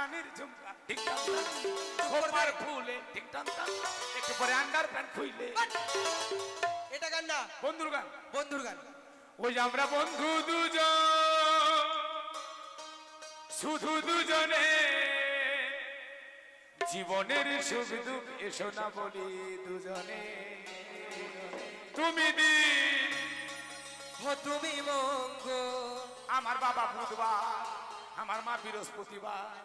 কানের ঝুমকা ঠিক টান টান, খোপার ফুলে ঠিক টান টান, একটু পরে আন্ডার প্যান্ট খুইলে। এটা গান না, বন্ধুর গান। বন্ধুর গান। ওই যে আমরা বন্ধু দুজন, শুধু দুজনে, জীবনের সুখ দুঃখ এসো না বলি দুজনে। তুমি দিন ও তুমি মঙ্গল। আমার বাবা বুধবার, আমার মা বৃহস্পতিবার।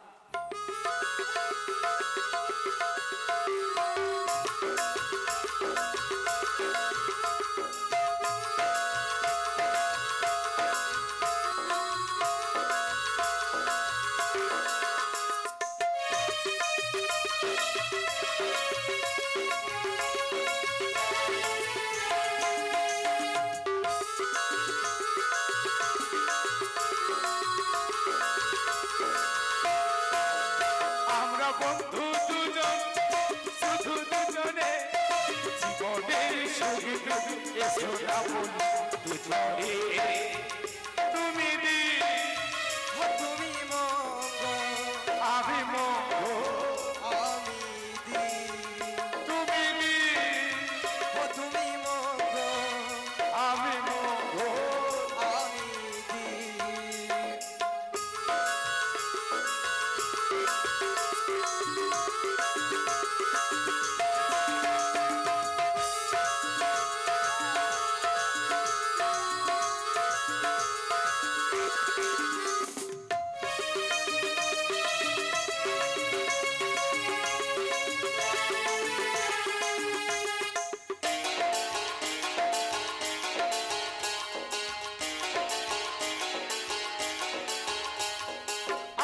বন্ধু দুজন, শুধু দুজনে, জীবনের সুখ দুঃখ এসো না বলি দুজনে। তুমি দিন ও তুমি মঙ্গল, আমি মঙ্গল। আমি দিন। তুমি দিন ও তুমি মঙ্গল, আমি মঙ্গল। আমি দিন।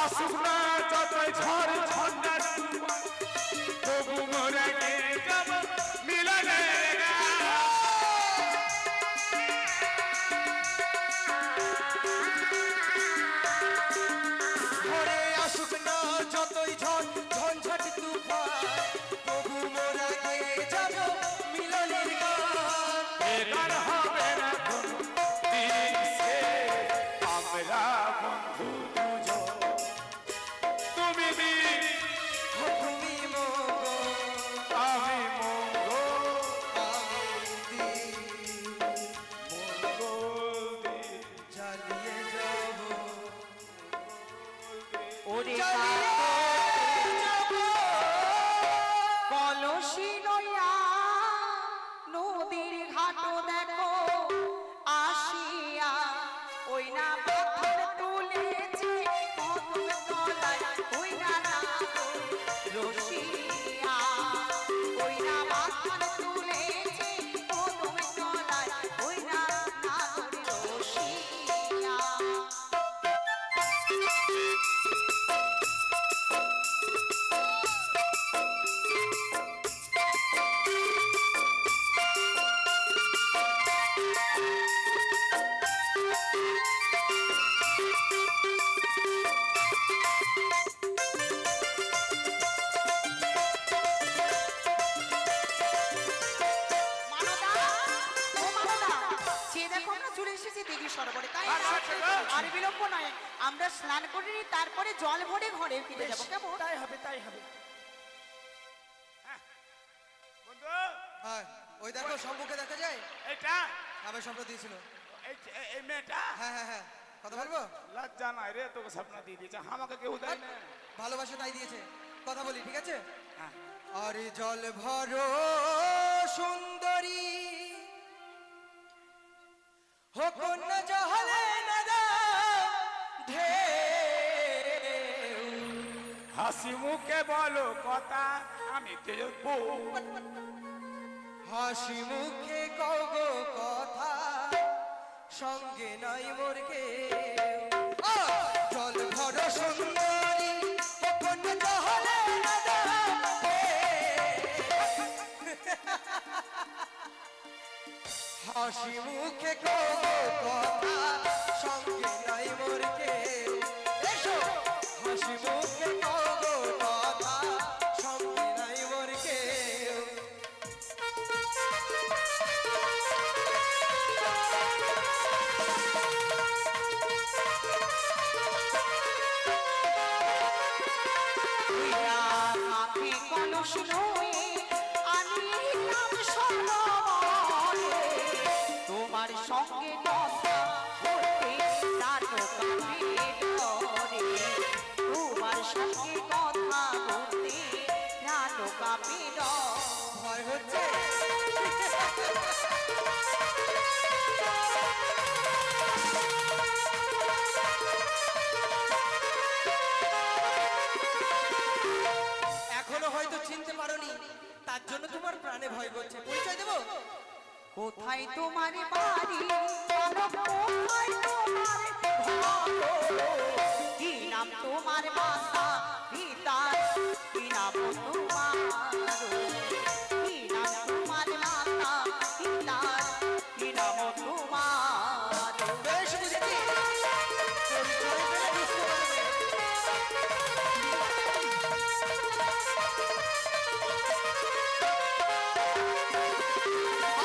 আসুক না যতই ঝড় ঝঞ্ঝার তুফান, তবু মোরা গেয়ে যাব মিলনের গান। ঘরে আসুক না যতই ঝড় ঝঞ্ঝাট তুফান, তবু মোরা গেয়ে যাব মিলনের গান। বেকার হবে না কোনো দিন সে, আমরা বন্ধু দুজন। তুমি দিন ও তুমি মঙ্গল, আমি মঙ্গল। আমি দিন। মঙ্গল দিন জ্বালিয়ে যাব, ওরে জ্বালিয়ে যাব। কলসি লইয়া নদীর ঘাট দেখো আসিয়া, ওই না পাথর তুলেছে কদম তলায়, ওই না নাগর রসিয়া, ওই না পাথর তুলেছে কদম তলায়, ওই না নাগর রসিয়া। মানদা, ও মানদা, যে দেখো আমরা চলে এসেছি দিঘি সরোবরে, তাই না? আর বিলম্ব নয়, আমরা স্নান করে নিই, তারপরে জল ভরে ঘরে ফিরে যাবো, কেমন? তাই হবে, তাই হবে। হ্যাঁ, বন্ধু হ্যাঁ, ওই দেখো সম্মুখে দেখা যায়, এটা আবার স্বপ্ন দিয়েছিল। এই মেয়েটা হ্যাঁ হ্যাঁ হ্যাঁ, কথা বলবো? লজ্জা নাই রে, তোকে স্বপ্ন দিয়ে দিয়েছে, আমাকে কেউ দেয় না। ভালোবাসা তাই দিয়েছে, কথা বলি, ঠিক আছে? হ্যাঁ। আরে জল ভরো সুন্দরী, হো কন্যা জহলে নদা ঢেউ। হাসি মুখে বলো কথা, আমি তেজ বউ। হাসি মুখে কও গো কথা, সঙ্গে নাই মোর কেউ। জল ভরো সুন্দরী, হো কন্যা জহলে নদা ঢেউ। হাসি মুখে কও গো কথা, সঙ্গে নাই মোর কেউ। এসো হাসি মুখে কও গো কথা, সঙ্গে নাই মোর কেউ। পীড়ন। ভয় হচ্ছে? এখনো হয়তো চিনতে পারোনি, তার জন্য তোমার প্রাণে ভয় করছে। পরিচয় দেবো? কোথায় তোমার বাড়ি বলো, কোথায় তোমার ঘর? কি নাম তোমার মাতা পিতার, কি নাম তোমার? কি নাম তোমার মাতা পিতার, কি নাম তোমার? বেশ বুঝেছি, পরিচয় পেলে বুঝতে পারবে।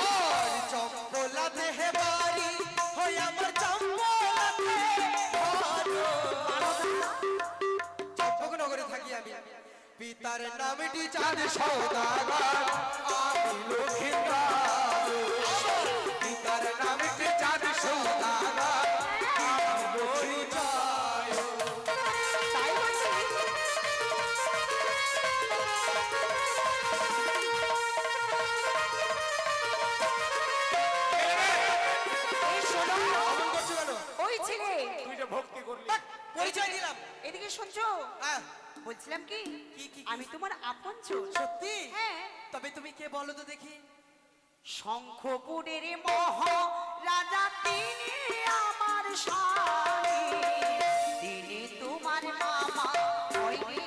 আর চম্পলা দেহে বাড়ি, হয় আমার চম্পলাতে ঘর। চম্পকনগরে থাকি আমি। পিতার নামটি চাঁদ সওদাগর, আমি লক্ষ্মীকার। পিতার নামটি চাঁদ সওদাগর, আমি লক্ষ্মীকার। তাই বলছি, এই শোনো, এমন করছো কেন? ওই ছেলে, তুই যে ভক্তি করলি বাট, পরিচয় দিলাম। এদিকে শুনছো? হ্যাঁ, বলছিলাম কি, কি, কি? আমি তোমার আপনজন। সত্যি? হ্যাঁ। তবে তুমি কে বলো তো দেখি? শঙ্খপুরের মহারাজা তিনি আমার স্বামী, তিনি তোমার মামা হইনি,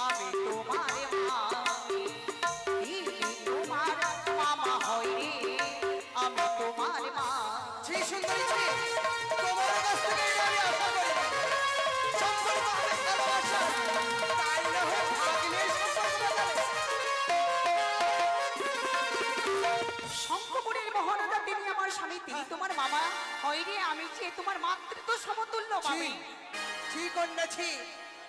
আমি তোমার মামি। তিনি তোমার মামা হইনি, আমি তোমার মা। সেই সুন্দরী ছি, তোমার কাছ থেকে এটা আমি আশা করিনি। সম্পর্ক হবে ভালোবাসা, তাই না হয় ভাগলে সম্পর্ক বাঁধালে। শঙ্খপুরের মহারাজা তিনি আমার স্বামী, তিনি তোমার মামা হইনি, আমি যে তোমার মাতৃত্ব সমতুল্য মামি। ছি কন্যা ছি,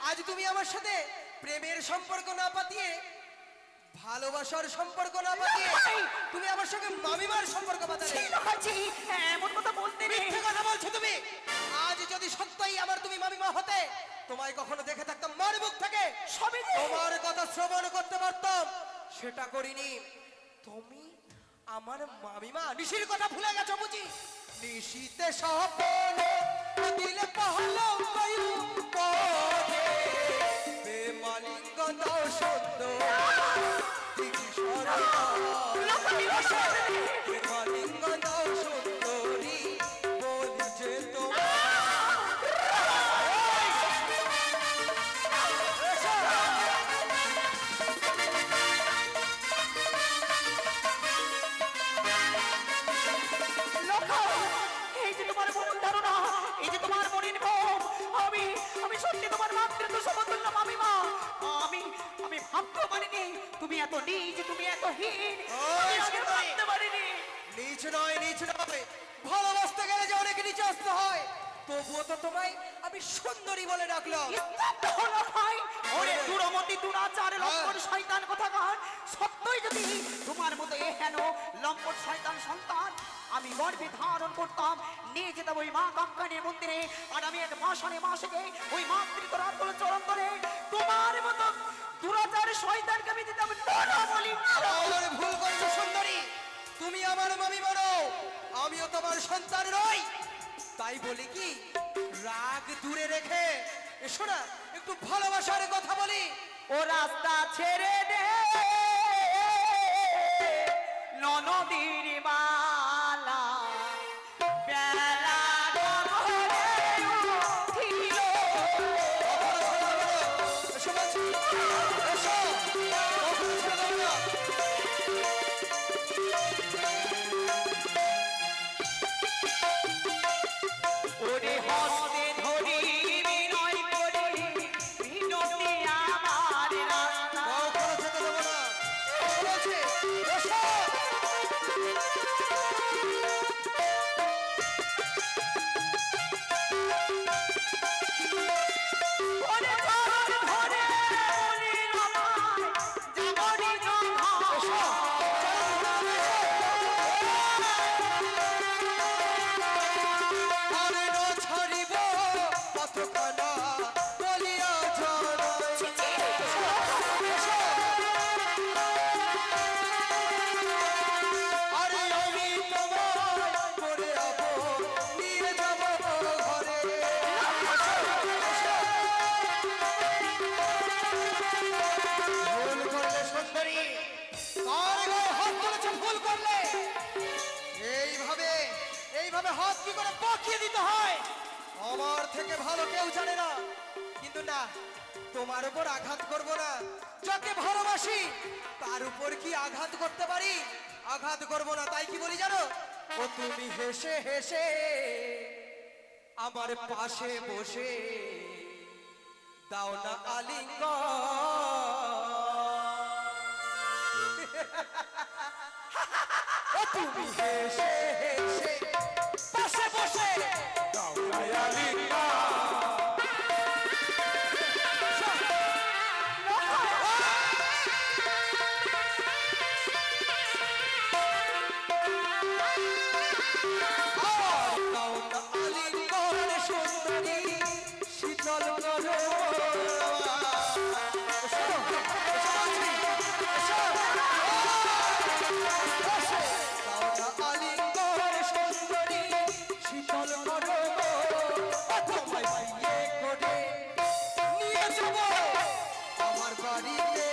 আজ তুমি আমার সাথে প্রেমের সম্পর্ক না পাতিয়ে, ভালোবাসার সম্পর্ক না পাতিয়ে, তুমি আমার সঙ্গে মামিমার সম্পর্ক বাঁধালে। এমন কথা বলতে নেই। মিথ্যে কথা বলছো তুমি। আজ যদি সত্যই আমার তুমি মামিমা হতে, তোমায় কখনো দেখে থাকতাম মার মুখ থেকে, সবই যে তোমার কথা শ্রবণ করতে পারতাম, সেটা করিনি। তুমি আমার মামিমা নিশির কথা ভুলে গেছো বুঝি? নিশিতে স্বপন দিলে পহলো কয়ু পদে, বেমালিঙ্গ দাও সুন্দর দিঘি সরকার। বেমালিঙ্গ দাও সুন্দরী বলি যে তোমার। লোকা, এই যে তোমার মন ধারণা, এই যে তোমার মনের ভাব, আমি আমি সত্যি তোমার মাতৃত্ব সমতুল্য মামিমা। আমি আমি ভাবতে পারিনি তুমি এত নীচ, তুমি এত হীন, আমি আগে ভাবতে পারিনি। নিচ নয়, নিচ নয়, ভালোবাসতে গেলে যে অনেক নিচে আসতে হয়। তবুও তো তোমায় আমি সুন্দরী বলে ডাকলাম। স্তব্ধ হলো ভাই, ওরে দুরমতি দুরাচার লম্পট শয়তান কোথাকার। সত্যই যদি তোমার মতো এ হেন লম্পট শয়তান সন্তান আমি গর্ভে ধারণ করতাম, নিয়ে যেতাম ওই মা কাঙ্কানের মন্দিরে, আর আমি এক মাসনে মাসকে ওই মাতৃত্ব রাতগুলো চরণ করে তোমার মতো দুরাচার শয়তানকে আমি দিতাম না বলি। তাহলে ভুল করছো সুন্দরী, তুমি আমার মামি মানো, আমিও তোমার সন্তান নই। তাই বলি কি, রাগ দূরে রেখে এসো না, একটু ভালোবাসার কথা বলি। ও রাস্তা ছেড়ে দে ননদীর মালা, বেলা গগনে উঠিল। এসো বলছি, এসো, কখনো ছেড়ে দেবো না। ওরে হস্তে ধরি বিনয় করি বিনতি আমার রাস্তা। কখনো যেতে দেবো না। এসো বলছি, এসো। না তোমার উপর আঘাত করব না। যাকে ভালোবাসি তার উপর কি আঘাত করতে পারি? আঘাত করব না। তাই কি বলি জানো? ও তুমি হেসে হেসে আমার পাশে বসে দাও না আলিঙ্গন। ও তুমি হেসে হেসে পাশে বসে দাও না আলিঙ্গন সুন্দরী শীতল করো। আমার বাড়িতে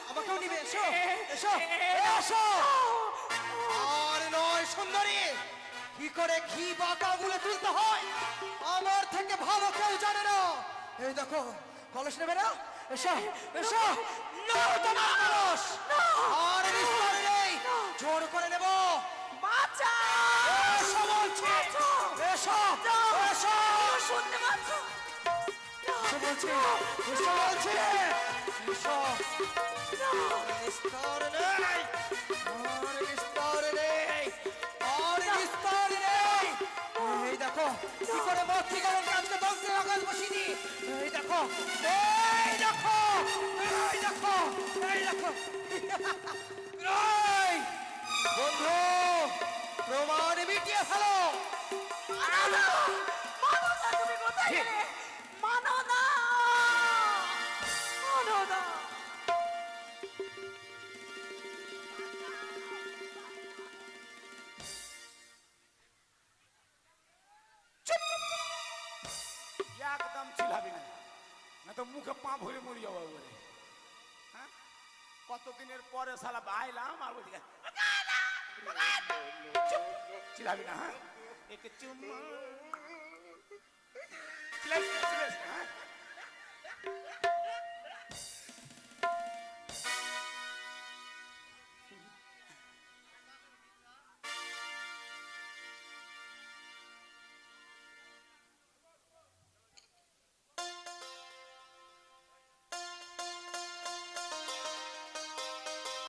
আমাকেও নিবে। এসো এসো এসো। আর নয় সুন্দরী, কি করে ঘি বাঁকা গুলে তুলতে হয় আমার থেকে ভালো কেউ জানে না। এই দেখো কলস নেবে না? এসো এসো। নাও তোমার কলস। আর বিস্তার নেই, জোর করে নেব। এসো বলছি, এসো এসো। শুনতে পাচ্ছ? এসো বলছি, এসো বলছি, এসো। বিস্তার নেই, আর বিস্তার নেই, আর বিস্তার নেই। এই দেখো কি করে মূর্তি গেলেন কাজকে ধ্বংসের আঘাত বসিনি। এই দেখো, এই দেখো, এই দেখো, এই দেখো। এই বন্ধু, প্রমাণ মিটিয়ে ফেলো। তুমি কোথায় গেলে? মানদা! মানদা! একদম চিল্লাবি না, না তো মুখে পা ভরে মরি যাবো বলে। হ্যাঁ, কতদিনের পরে শালা আইলাম আর বলছি চিল্লাবি না। হ্যাঁ, একটু চুম্মা চিল্লাইস না, হ্যাঁ।